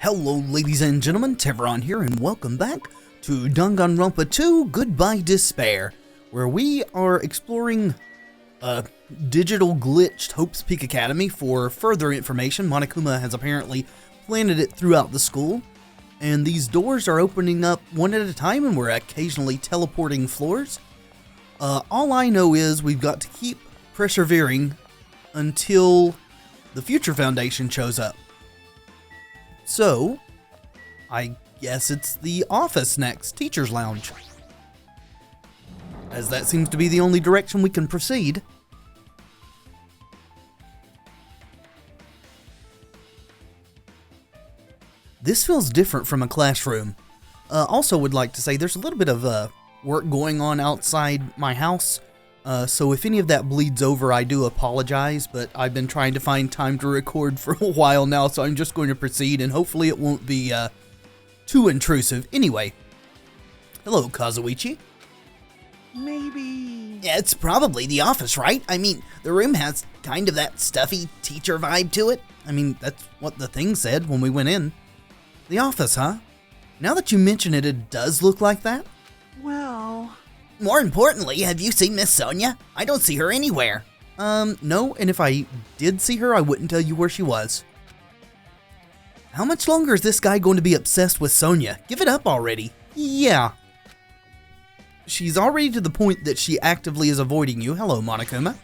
Hello ladies and gentlemen, Tevaron here and welcome back to Danganronpa 2 Goodbye Despair, where we are exploring a digital glitched Hope's Peak Academy for further information. Monokuma has apparently planted it throughout the school, and these doors are opening up one at a time and we're occasionally teleporting floors. All I know is we've got to keep persevering until the Future Foundation shows up. So, I guess it's the office next, Teacher's Lounge. As that seems to be the only direction we can proceed. This feels different from a classroom. Also would like to say there's a little bit of work going on outside my house. So if any of that bleeds over, I do apologize, but I've been trying to find time to record for a while now, so I'm just going to proceed, and hopefully it won't be too intrusive. Anyway, hello, Kazuichi. Maybe... Yeah, it's probably the office, right? I mean, the room has kind of that stuffy teacher vibe to it. I mean, that's what the thing said when we went in. The office, huh? Now that you mention it, it does look like that. Well... More importantly, have you seen Miss Sonia? I don't see her anywhere. No, and if I did see her, I wouldn't tell you where she was. How much longer is this guy going to be obsessed with Sonia? Give it up already. Yeah. She's already to the point that she actively is avoiding you. Hello, Monokuma.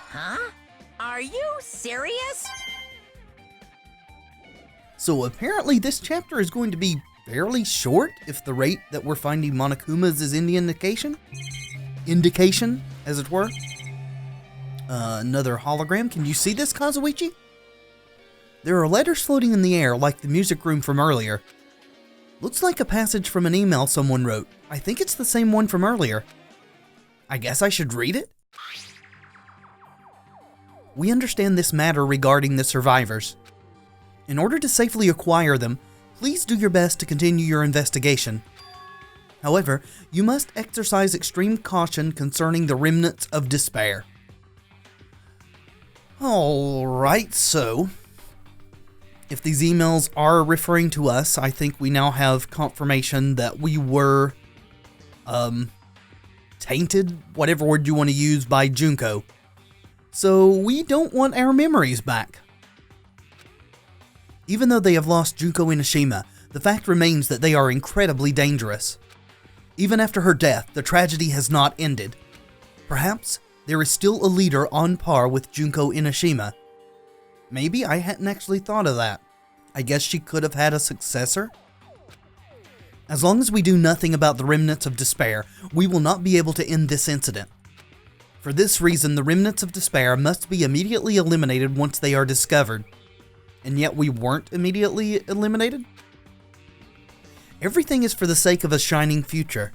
Huh? Are you serious? So apparently this chapter is going to be fairly short, if the rate that we're finding Monokuma's is any indication, as it were. Another hologram. Can you see this, Kazuichi? There are letters floating in the air, like the music room from earlier. Looks like a passage from an email someone wrote. I think it's the same one from earlier. I guess I should read it? We understand this matter regarding the survivors. In order to safely acquire them, please do your best to continue your investigation. However, you must exercise extreme caution concerning the remnants of despair. Alright, so if these emails are referring to us, I think we now have confirmation that we were tainted, whatever word you want to use, by Junko. So we don't want our memories back. Even though they have lost Junko Inashima, the fact remains that they are incredibly dangerous. Even after her death, the tragedy has not ended. Perhaps there is still a leader on par with Junko Inashima. Maybe I hadn't actually thought of that. I guess she could have had a successor? As long as we do nothing about the remnants of despair, we will not be able to end this incident. For this reason, the remnants of despair must be immediately eliminated once they are discovered. And yet we weren't immediately eliminated? Everything is for the sake of a shining future.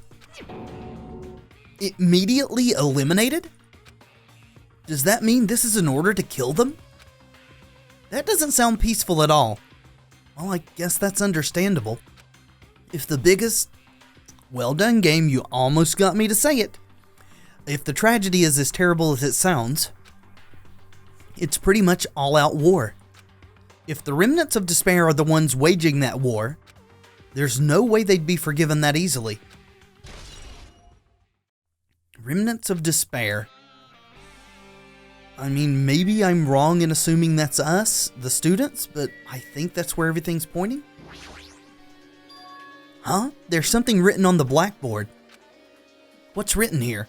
Immediately eliminated? Does that mean this is an order to kill them? That doesn't sound peaceful at all. Well, I guess that's understandable. If the biggest... Well done, game, you almost got me to say it. If the tragedy is as terrible as it sounds, it's pretty much all-out war. If the remnants of despair are the ones waging that war, there's no way they'd be forgiven that easily. Remnants of despair. I mean, maybe I'm wrong in assuming that's us, the students, but I think that's where everything's pointing. Huh? There's something written on the blackboard. What's written here?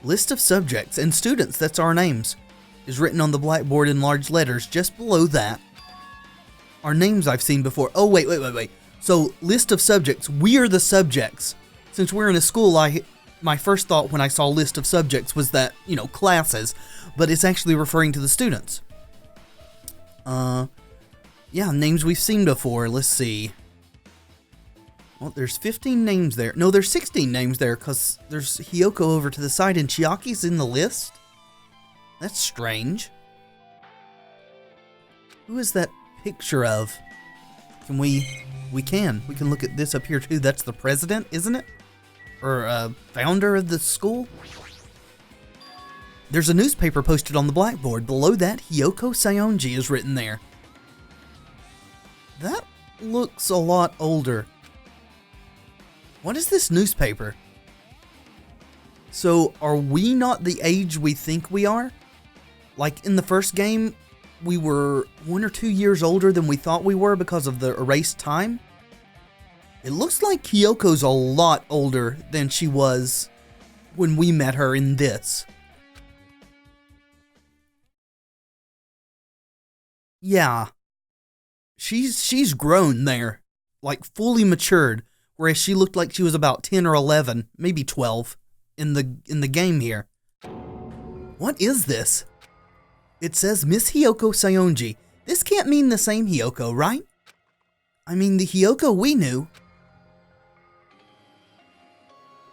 List of subjects and students, that's our names, is written on the blackboard in large letters. Just below that are names I've seen before. Oh, wait. So, list of subjects. We are the subjects. Since we're in a school, my first thought when I saw list of subjects was that, classes, but it's actually referring to the students. Yeah, names we've seen before. Let's see. Well, there's 15 names there. No, there's 16 names there, because there's Hiyoko over to the side, and Chiaki's in the list? That's strange. Who is that picture of? Can we can look at this up here too. That's the president, isn't it? Or founder of the school? There's a newspaper posted on the blackboard. Below that, Hiyoko Sayonji is written there. That looks a lot older. What is this newspaper? So, are we not the age we think we are? Like in the first game, we were 1 or 2 years older than we thought we were because of the erased time? It looks like Hiyoko's a lot older than she was when we met her in this. Yeah. She's grown there. Like fully matured. Whereas she looked like she was about 10 or 11, maybe 12, in the game here. What is this? It says Miss Hiyoko Sayonji. This can't mean the same Hiyoko, right? I mean, the Hiyoko we knew.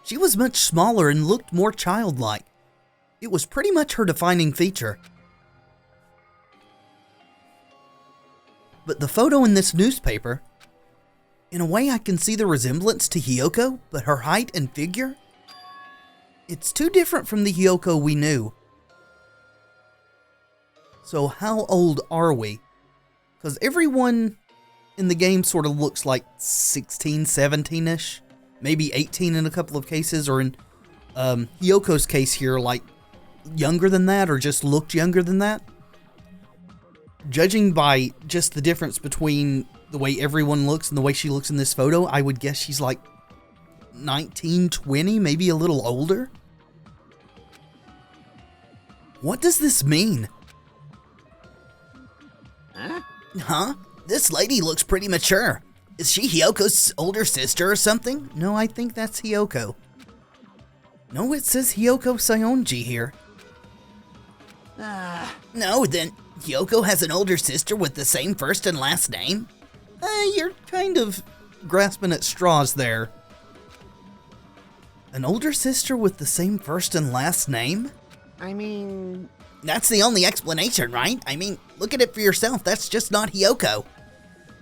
She was much smaller and looked more childlike. It was pretty much her defining feature. But the photo in this newspaper, in a way I can see the resemblance to Hiyoko, but her height and figure, it's too different from the Hiyoko we knew. So how old are we? Because everyone in the game sort of looks like 16, 17-ish. Maybe 18 in a couple of cases, or in Hiyoko's case here, like younger than that, or just looked younger than that. Judging by just the difference between the way everyone looks and the way she looks in this photo, I would guess she's like 19, 20, maybe a little older. What does this mean? Huh? This lady looks pretty mature. Is she Hiyoko's older sister or something? No, I think that's Hiyoko. No, it says Hiyoko Sayonji here. No, then Hiyoko has an older sister with the same first and last name? You're kind of grasping at straws there. An older sister with the same first and last name? I mean... That's the only explanation, right? I mean, look at it for yourself. That's just not Hiyoko.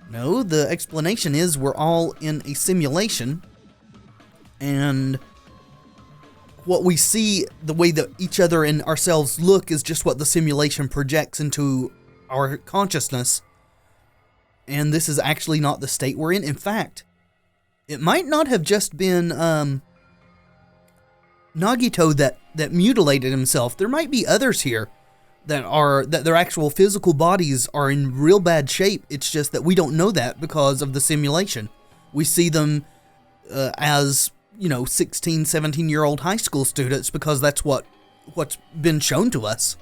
No, the explanation is we're all in a simulation, and what we see, the way that each other and ourselves look, is just what the simulation projects into our consciousness, and this is actually not the state we're in. In fact, it might not have just been Nagito that mutilated himself. There might be others here that their actual physical bodies are in real bad shape. It's just that we don't know that because of the simulation. We see them as, 16, 17-year-old high school students because that's what's been shown to us.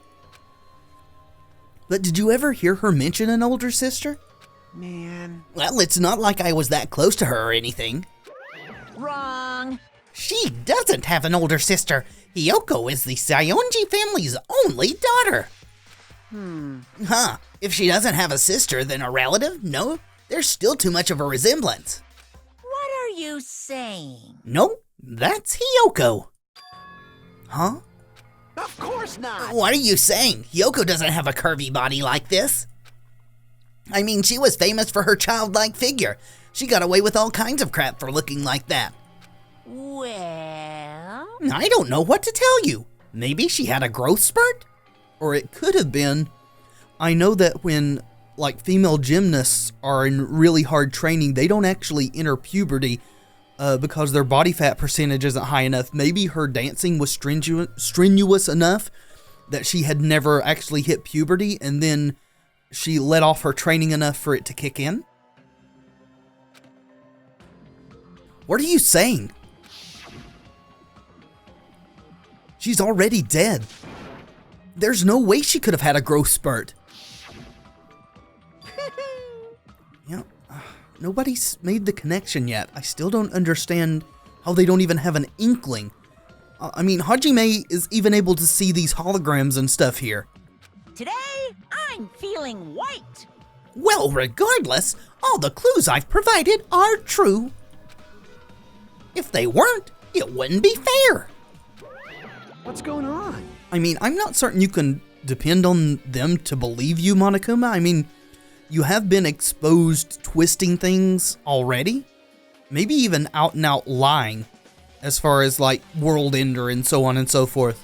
But did you ever hear her mention an older sister? Man. Well, it's not like I was that close to her or anything. Wrong. She doesn't have an older sister. Hiyoko is the Sayonji family's only daughter. Huh. If she doesn't have a sister, then a relative? No, there's still too much of a resemblance. What are you saying? No, that's Hiyoko. Huh? Of course not! What are you saying? Hiyoko doesn't have a curvy body like this. I mean, she was famous for her childlike figure. She got away with all kinds of crap for looking like that. Well... I don't know what to tell you. Maybe she had a growth spurt? Or it could have been, I know that when female gymnasts are in really hard training, they don't actually enter puberty because their body fat percentage isn't high enough. Maybe her dancing was strenuous enough that she had never actually hit puberty, and then she let off her training enough for it to kick in. What are you saying? She's already dead. There's no way she could have had a growth spurt. Nobody's made the connection yet. I still don't understand how they don't even have an inkling. I mean, Hajime is even able to see these holograms and stuff here. Today, I'm feeling white. Well, regardless, all the clues I've provided are true. If they weren't, it wouldn't be fair. What's going on? I mean, I'm not certain you can depend on them to believe you, Monokuma. I mean, you have been exposed twisting things already. Maybe even out and out lying, as far as world ender and so on and so forth.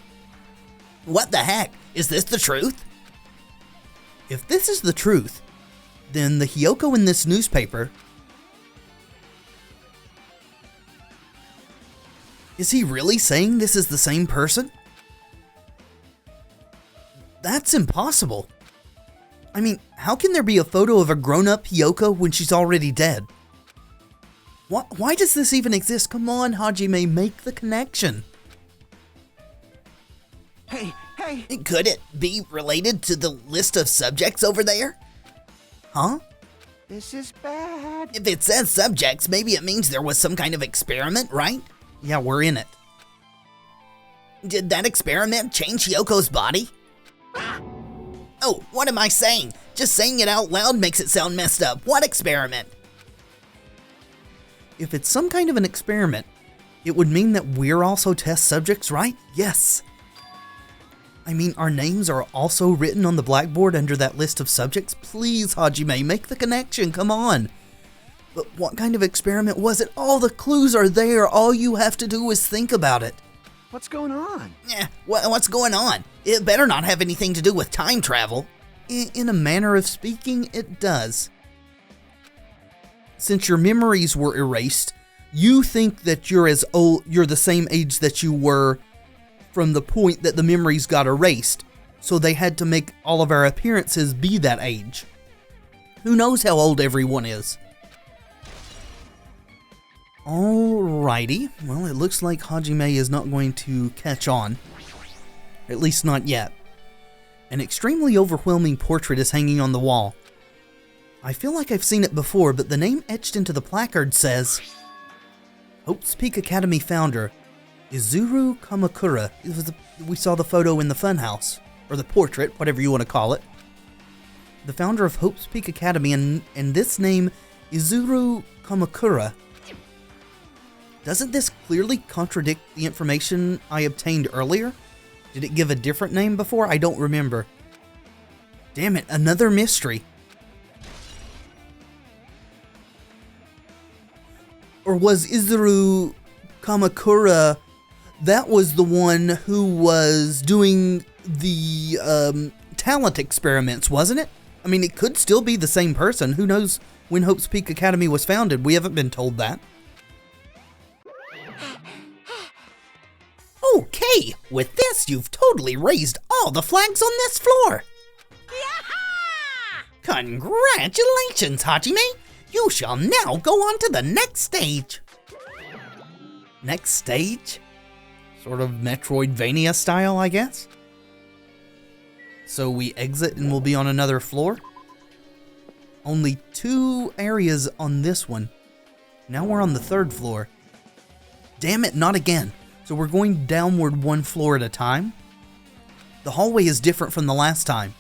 What the heck? Is this the truth? If this is the truth, then the Hiyoko in this newspaper... Is he really saying this is the same person? That's impossible. I mean, how can there be a photo of a grown-up Hiyoko when she's already dead? Why does this even exist? Come on, Hajime, make the connection. Hey, Could it be related to the list of subjects over there? Huh? this is bad. If it says subjects, maybe it means there was some kind of experiment, right? Yeah, we're in it. Did that experiment change Hyoko's body? Oh, what am I saying? Just saying it out loud makes it sound messed up. What experiment? If it's some kind of an experiment, it would mean that we're also test subjects, right? Yes. I mean, our names are also written on the blackboard under that list of subjects. Please, Hajime, make the connection, come on. But what kind of experiment was it? All the clues are there. All you have to do is think about it. What's going on? What's going on? It better not have anything to do with time travel. In a manner of speaking, it does. Since your memories were erased, you think that you're the same age that you were from the point that the memories got erased. So they had to make all of our appearances be that age. Who knows how old everyone is? Alrighty, well, it looks like Hajime is not going to catch on. At least not yet. An extremely overwhelming portrait is hanging on the wall. I feel like I've seen it before, but the name etched into the placard says, Hope's Peak Academy founder, Izuru Kamakura. We saw the photo in the funhouse, or the portrait, whatever you want to call it. The founder of Hope's Peak Academy, and this name, Izuru Kamakura. Doesn't this clearly contradict the information I obtained earlier? Did it give a different name before? I don't remember. Damn it, another mystery. Or was Izuru Kamakura, that was the one who was doing the talent experiments, wasn't it? I mean, it could still be the same person. Who knows when Hope's Peak Academy was founded? We haven't been told that. Okay, with this, you've totally raised all the flags on this floor. Congratulations, Hajime! You shall now go on to the next stage. Next stage? Sort of Metroidvania style, I guess? So we exit and we'll be on another floor? Only 2 areas on this one. Now we're on the 3rd floor. Damn it, not again. So we're going downward 1 floor at a time. The hallway is different from the last time.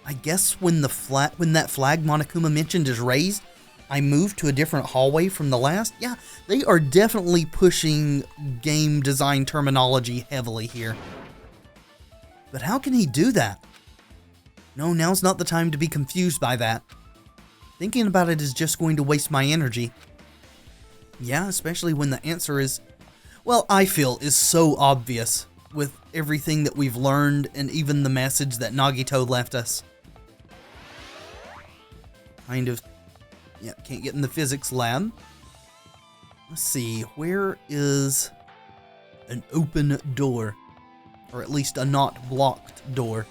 I guess when that flag Monokuma mentioned is raised, I moved to a different hallway from the last. Yeah, they are definitely pushing game design terminology heavily here. But how can he do that? No, now's not the time to be confused by that. Thinking about it is just going to waste my energy. Yeah, especially when the answer is, well, I feel is so obvious with everything that we've learned and even the message that Nagito left us. Kind of, yeah, can't get in the physics lab. Let's see, where is an open door? Or at least a not blocked door.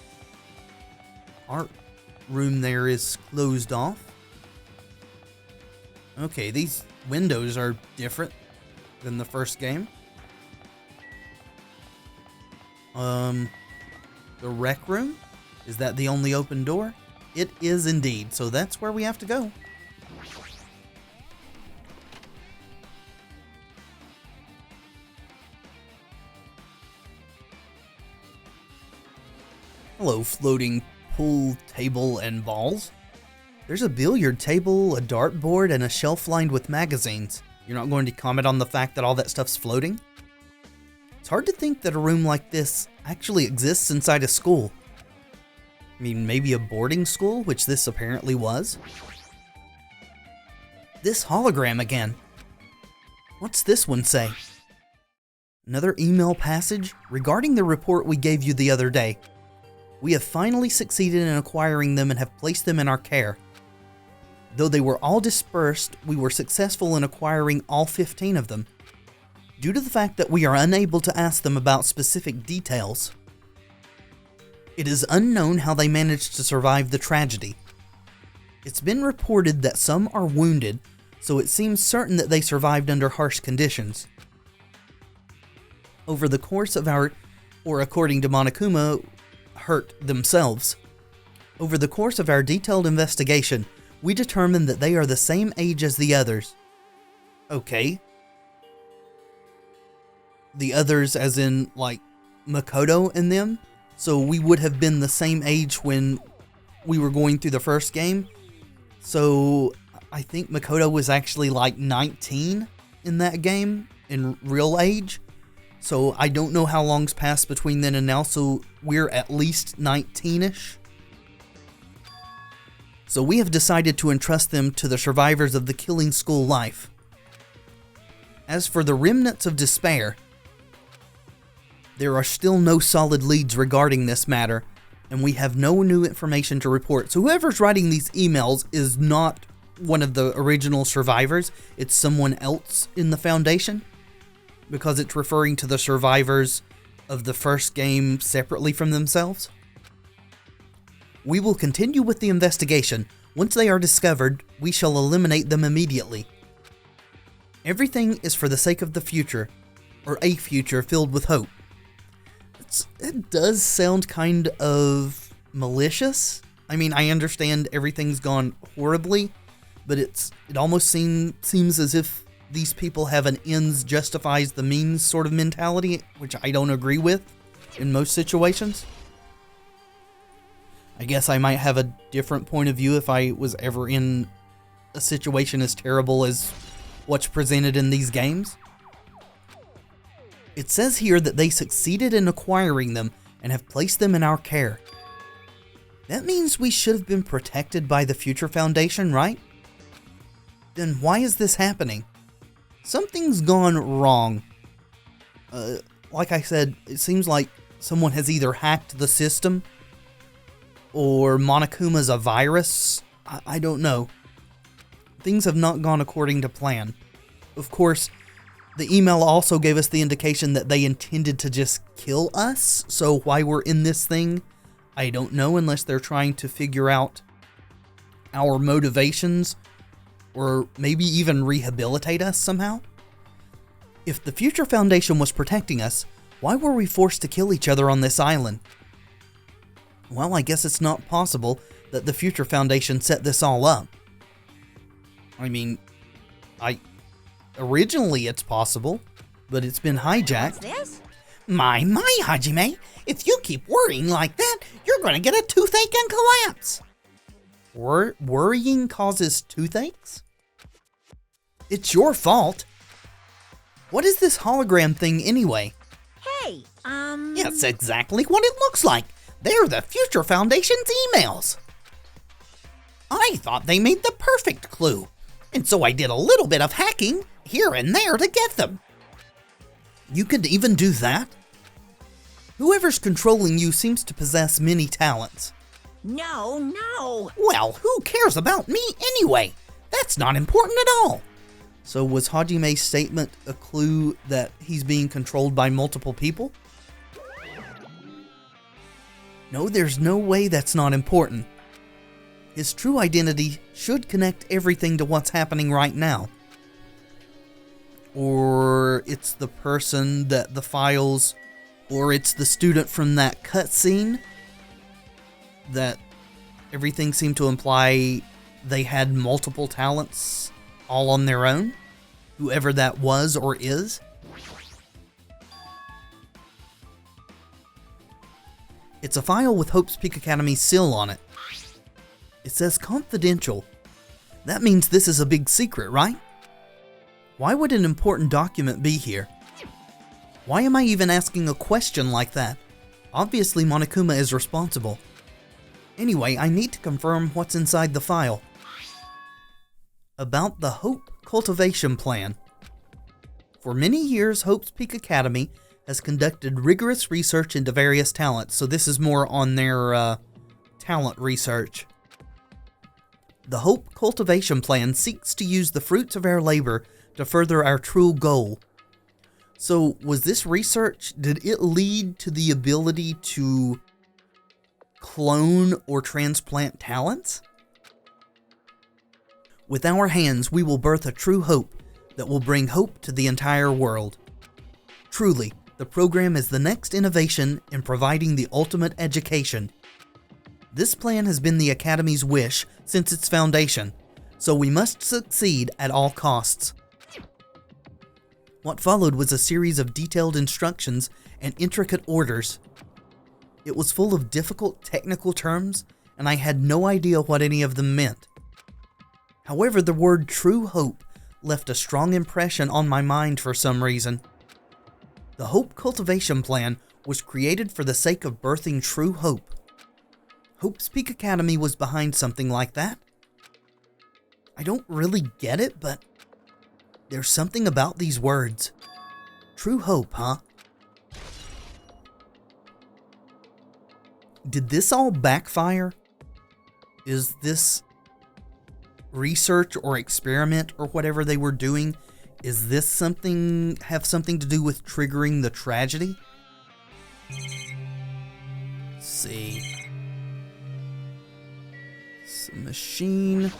Our room there is closed off. Okay, these windows are different than the first game. The rec room? Is that the only open door? It is indeed, so that's where we have to go. Hello, floating pool table and balls. There's a billiard table, a dartboard, and a shelf lined with magazines. You're not going to comment on the fact that all that stuff's floating? It's hard to think that a room like this actually exists inside a school. I mean, maybe a boarding school, which this apparently was. This hologram again. What's this one say? Another email passage regarding the report we gave you the other day. We have finally succeeded in acquiring them and have placed them in our care. Though they were all dispersed, we were successful in acquiring all 15 of them. Due to the fact that we are unable to ask them about specific details, it is unknown how they managed to survive the tragedy. It's been reported that some are wounded, so it seems certain that they survived under harsh conditions. Over the course of our, or according to Monokuma, hurt themselves. Over the course of our detailed investigation, we determined that they are the same age as the others. Okay. The others as in, like, Makoto and them? So we would have been the same age when we were going through the first game. So I think Makoto was actually like 19 in that game, in real age. So I don't know how long's passed between then and now, so we're at least 19-ish. So we have decided to entrust them to the survivors of the killing school life. As for the remnants of despair, there are still no solid leads regarding this matter, and we have no new information to report. So whoever's writing these emails is not one of the original survivors, it's someone else in the Foundation, because it's referring to the survivors of the first game separately from themselves. We will continue with the investigation. Once they are discovered, we shall eliminate them immediately. Everything is for the sake of the future, or a future filled with hope. It does sound kind of malicious. I mean, I understand everything's gone horribly, but it almost seems as if these people have an ends justifies the means sort of mentality, which I don't agree with in most situations. I guess I might have a different point of view if I was ever in a situation as terrible as what's presented in these games. It says here that they succeeded in acquiring them and have placed them in our care. That means we should have been protected by the Future Foundation, right? Then why is this happening? Something's gone wrong. Like I said, it seems like someone has either hacked the system or Monokuma's a virus. I don't know. Things have not gone according to plan. Of course, the email also gave us the indication that they intended to just kill us, so why we're in this thing, I don't know, unless they're trying to figure out our motivations, or maybe even rehabilitate us somehow. If the Future Foundation was protecting us, why were we forced to kill each other on this island? Well, I guess it's not possible that the Future Foundation set this all up. I mean, originally it's possible, but it's been hijacked. What's this? My, Hajime, if you keep worrying like that, you're gonna get a toothache and collapse. Worrying causes toothaches? It's your fault. What is this hologram thing anyway? Hey, It's exactly what it looks like. They're the Future Foundation's emails. I thought they made the perfect clue, and so I did a little bit of hacking here and there to get them. You could even do that? Whoever's controlling you seems to possess many talents. no. Well, who cares about me anyway? That's not important at all. So was Hajime's statement a clue that he's being controlled by multiple people? No, there's no way that's not important. His true identity should connect everything to what's happening right now. Or it's the person that the files, or it's the student from that cutscene that everything seemed to imply they had multiple talents all on their own, whoever that was or is. It's a file with Hope's Peak Academy's seal on it. It says confidential. That means this is a big secret, right? Why would an important document be here? Why am I even asking a question like that? Obviously Monokuma is responsible. Anyway, I need to confirm what's inside the file. About the Hope Cultivation Plan. For many years, Hope's Peak Academy has conducted rigorous research into various talents, so this is more on their talent research. The Hope Cultivation Plan seeks to use the fruits of our labor to further our true goal. So, was this research, did it lead to the ability to clone or transplant talents? With our hands, we will birth a true hope that will bring hope to the entire world. Truly, the program is the next innovation in providing the ultimate education. This plan has been the Academy's wish since its foundation, so we must succeed at all costs. What followed was a series of detailed instructions and intricate orders. It was full of difficult technical terms, and I had no idea what any of them meant. However, the word true hope left a strong impression on my mind for some reason. The Hope Cultivation Plan was created for the sake of birthing true hope. Hope's Peak Academy was behind something like that. I don't really get it, but there's something about these words. True hope, huh? Did this all backfire? Is this research or experiment or whatever they were doing, is this have something to do with triggering the tragedy? Let's see. It's a machine.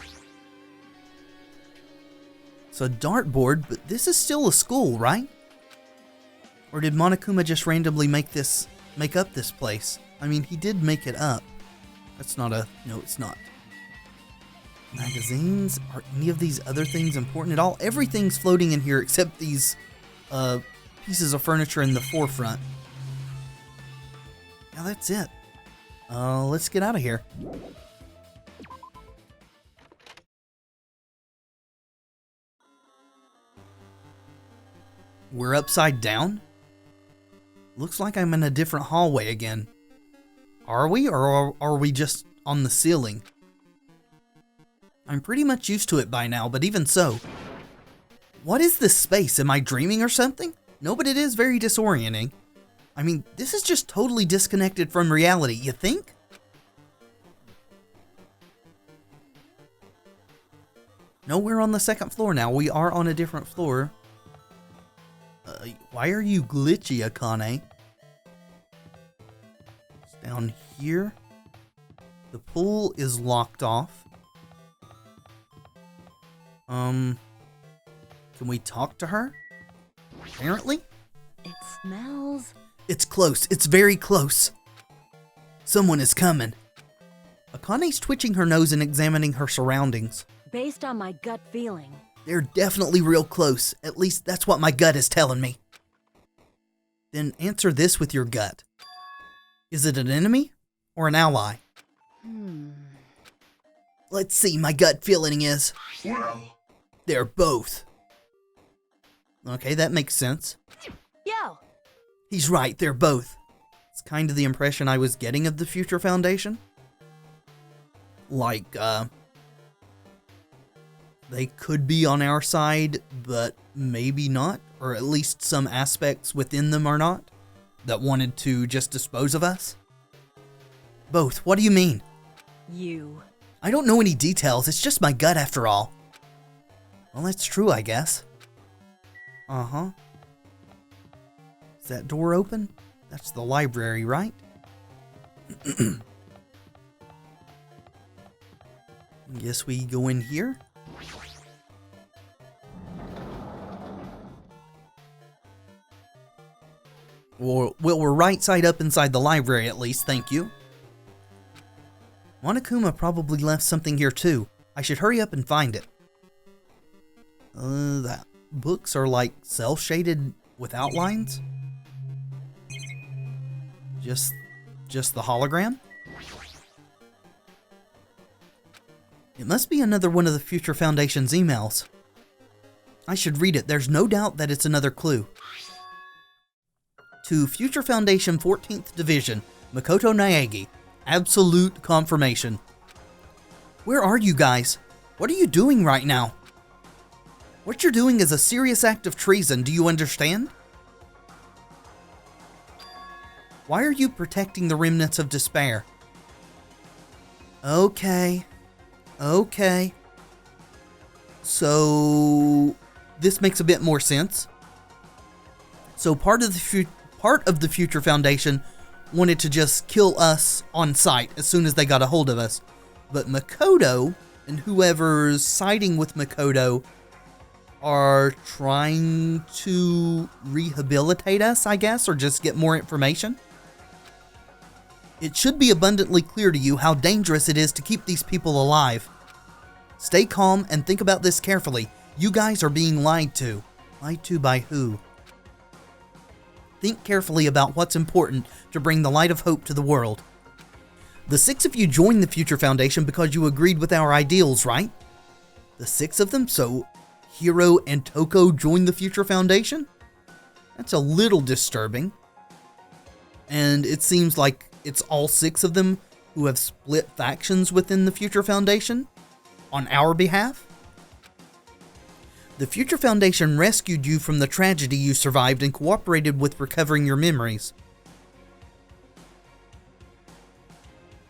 It's a dartboard, but this is still a school, right? Or did Monokuma just randomly make up this place? I mean, he did make it up. That's not a... No, it's not. Magazines? Are any of these other things important at all? Everything's floating in here except these pieces of furniture in the forefront. Now that's it. Let's get out of here. We're upside down? Looks like I'm in a different hallway again. Are we, or are we just on the ceiling? I'm pretty much used to it by now, but even so. What is this space? Am I dreaming or something? No, but it is very disorienting. I mean, this is just totally disconnected from reality, you think? No, we're on the second floor now. We are on a different floor. Why are you glitchy, Akane? It's down here. The pool is locked off. Can we talk to her? Apparently? It smells... It's close. It's very close. Someone is coming. Akane's twitching her nose and examining her surroundings. Based on my gut feeling. They're definitely real close. At least that's what my gut is telling me. Then answer this with your gut. Is it an enemy or an ally? Let's see, my gut feeling is... They're both. Okay, that makes sense. Yo! He's right, they're both. It's kind of the impression I was getting of the Future Foundation. Like, they could be on our side, but maybe not. Or at least some aspects within them are not. That wanted to just dispose of us. Both, what do you mean? You. I don't know any details, it's just my gut after all. Well, that's true, I guess. Uh-huh. Is that door open? That's the library, right? Guess we go in here. Well, we're right side up inside the library at least, thank you. Monokuma probably left something here too. I should hurry up and find it. The books are like cel-shaded with outlines. Just the hologram? It must be another one of the Future Foundation's emails. I should read it. There's no doubt that it's another clue. To Future Foundation 14th Division, Makoto Naegi. Absolute confirmation. Where are you guys? What are you doing right now? What you're doing is a serious act of treason, do you understand? Why are you protecting the remnants of despair? Okay. So this makes a bit more sense. So part of the Future Foundation wanted to just kill us on sight as soon as they got a hold of us. But Makoto and whoever's siding with Makoto are trying to rehabilitate us, I guess, or just get more information. It should be abundantly clear to you how dangerous it is to keep these people alive. Stay calm and think about this carefully. You guys are being lied to. Lied to by who? Think carefully about what's important to bring the light of hope to the world. The 6 of you joined the Future Foundation because you agreed with our ideals, right? The 6 of them? So Hiro and Toko joined the Future Foundation? That's a little disturbing. And it seems like it's all 6 of them who have split factions within the Future Foundation on our behalf. The Future Foundation rescued you from the tragedy you survived and cooperated with recovering your memories.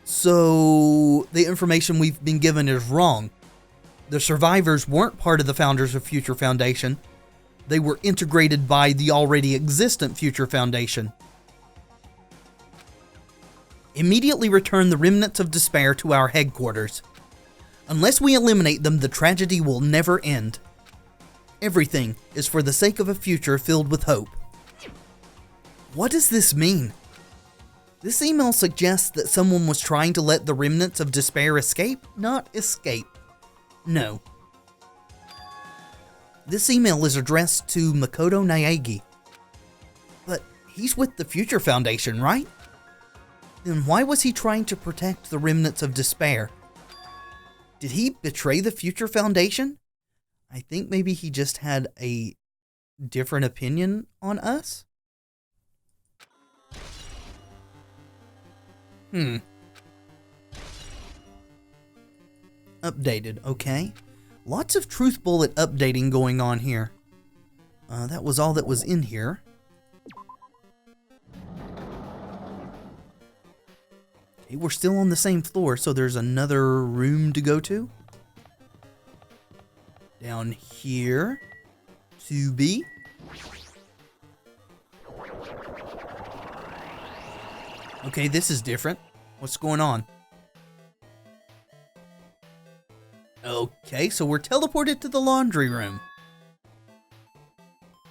So the information we've been given is wrong. The survivors weren't part of the founders of Future Foundation. They were integrated by the already existent Future Foundation. Immediately return the remnants of despair to our headquarters. Unless we eliminate them, the tragedy will never end. Everything is for the sake of a future filled with hope. What does this mean? This email suggests that someone was trying to let the remnants of despair escape, not escape. No. This email is addressed to Makoto Naegi. But he's with the Future Foundation, right? Then why was he trying to protect the remnants of despair? Did he betray the Future Foundation? I think maybe he just had a different opinion on us? Updated, okay. Lots of truth bullet updating going on here. That was all that was in here. Okay, we're still on the same floor, so there's another room to go to. Down here. 2B. Okay, this is different. What's going on? Okay, so we're teleported to the laundry room.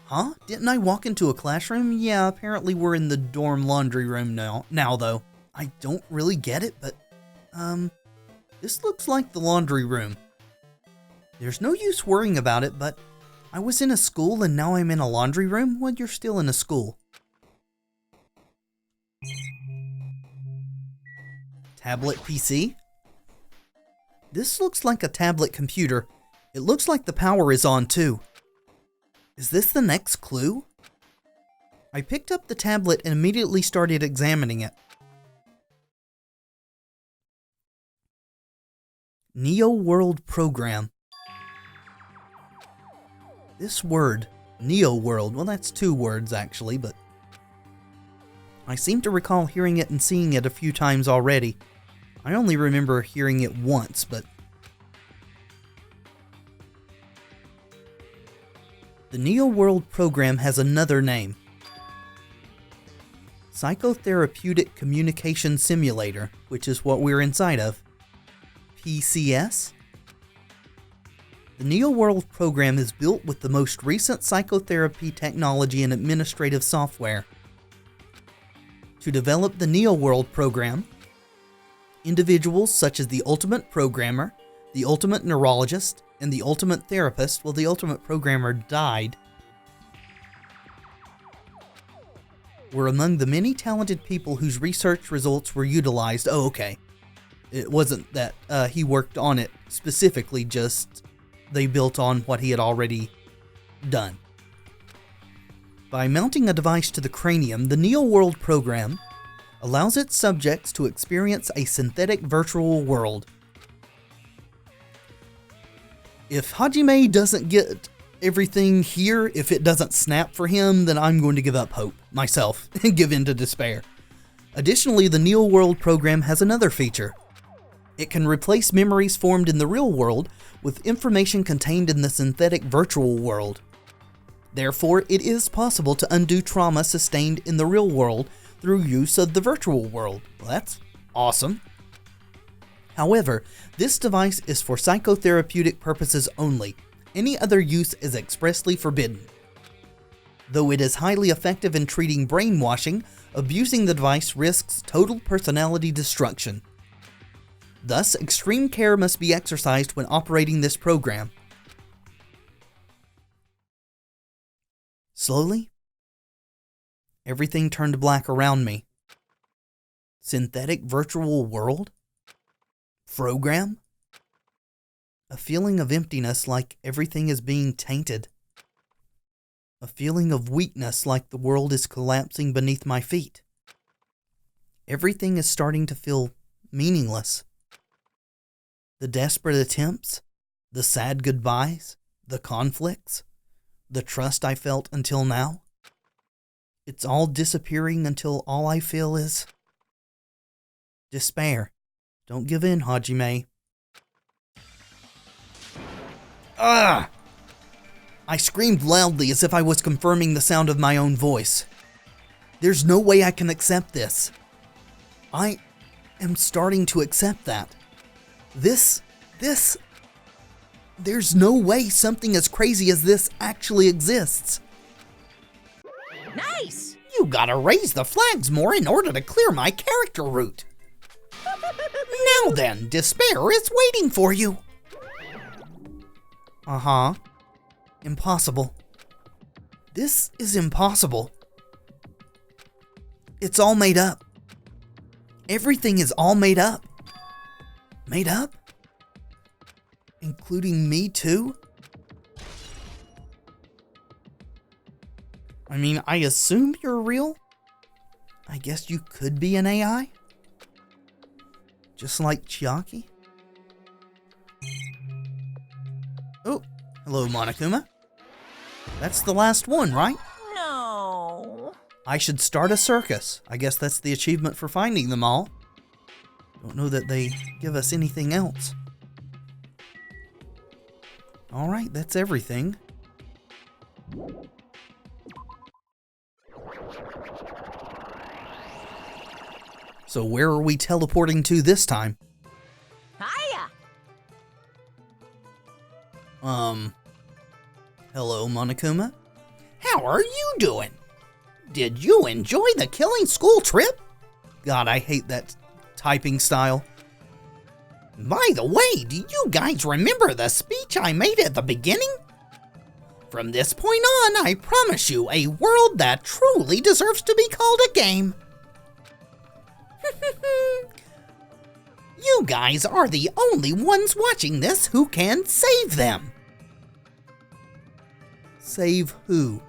Huh? Didn't I walk into a classroom? Yeah, apparently we're in the dorm laundry room now though. I don't really get it, but, this looks like the laundry room. There's no use worrying about it, but I was in a school and now I'm in a laundry room? Well, you're still in a school. Tablet PC? This looks like a tablet computer. It looks like the power is on too. Is this the next clue? I picked up the tablet and immediately started examining it. Neo World Program. This word, Neo World, well that's 2 words actually, but I seem to recall hearing it and seeing it a few times already. I only remember hearing it once, but the Neo World Program has another name. Psychotherapeutic Communication Simulator, which is what we're inside of. PCS? The Neo World Program is built with the most recent psychotherapy technology and administrative software. To develop the Neo World Program, individuals such as the Ultimate Programmer, the Ultimate Neurologist, and the Ultimate Therapist, well, the Ultimate Programmer died, were among the many talented people whose research results were utilized. Oh, okay. It wasn't that he worked on it specifically, just they built on what he had already done. By mounting a device to the cranium, the Neo World Program allows its subjects to experience a synthetic virtual world. If Hajime doesn't get everything here, if it doesn't snap for him, then I'm going to give up hope myself and give in to despair. Additionally, the Neo World program has another feature. It can replace memories formed in the real world with information contained in the synthetic virtual world. Therefore, it is possible to undo trauma sustained in the real world through use of the virtual world. Well, that's awesome. However, this device is for psychotherapeutic purposes only. Any other use is expressly forbidden. Though it is highly effective in treating brainwashing, abusing the device risks total personality destruction. Thus, extreme care must be exercised when operating this program. Slowly, everything turned black around me. Synthetic virtual world? Program? A feeling of emptiness, like everything is being tainted. A feeling of weakness, like the world is collapsing beneath my feet. Everything is starting to feel meaningless. The desperate attempts, the sad goodbyes, the conflicts, the trust I felt until now. It's all disappearing until all I feel is despair. Don't give in, Hajime. Ah! I screamed loudly as if I was confirming the sound of my own voice. There's no way I can accept this. I am starting to accept that. There's no way something as crazy as this actually exists. Nice! You gotta raise the flags more in order to clear my character route. Now then, despair is waiting for you. Uh-huh. Impossible. This is impossible. It's all made up. Everything is all made up. Made up? Including me too? I mean, I assume you're real? I guess you could be an AI? Just like Chiaki? Oh, hello, Monokuma. That's the last one, right? No. I should start a circus. I guess that's the achievement for finding them all. Don't know that they give us anything else. Alright, that's everything. So where are we teleporting to this time? Hiya! Hello, Monokuma? How are you doing? Did you enjoy the killing school trip? God, I hate that typing style. By the way, do you guys remember the speech I made at the beginning? From this point on, I promise you a world that truly deserves to be called a game. You guys are the only ones watching this who can save them. Save who?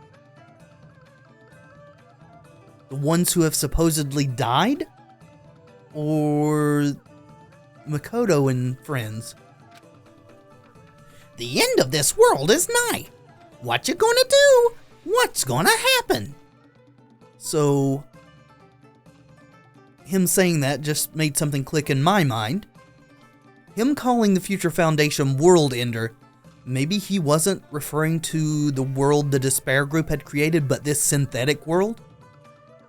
The ones who have supposedly died? Or Makoto and friends? The end of this world is nigh. What you gonna do? What's gonna happen? So, him saying that just made something click in my mind. Him calling the Future Foundation World Ender, maybe he wasn't referring to the world the Despair Group had created, but this synthetic world?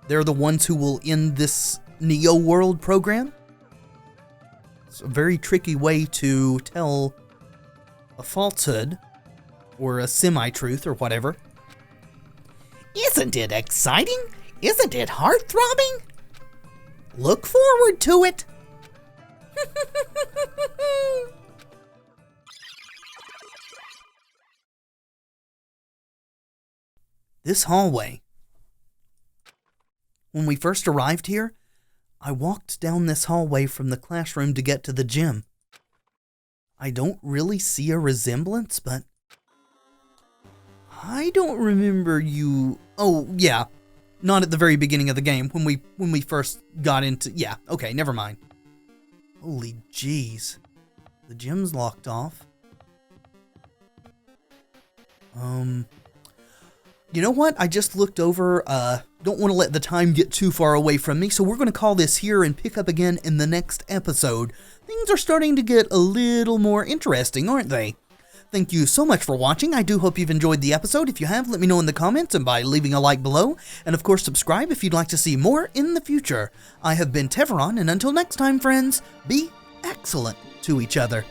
They're the ones who will end this Neo World program? It's a very tricky way to tell a falsehood, or a semi-truth, or whatever. Isn't it exciting? Isn't it heart-throbbing? Look forward to it. This hallway. When we first arrived here, I walked down this hallway from the classroom to get to the gym. I don't really see a resemblance, but I don't remember you. Oh, yeah. Not at the very beginning of the game, when we first got into... Yeah, okay, never mind. Holy jeez. The gym's locked off. You know what? I just looked over, don't want to let the time get too far away from me, so we're going to call this here and pick up again in the next episode. Things are starting to get a little more interesting, aren't they? Thank you so much for watching. I do hope you've enjoyed the episode. If you have, let me know in the comments and by leaving a like below. And of course, subscribe if you'd like to see more in the future. I have been Tevaron, and until next time, friends, be excellent to each other.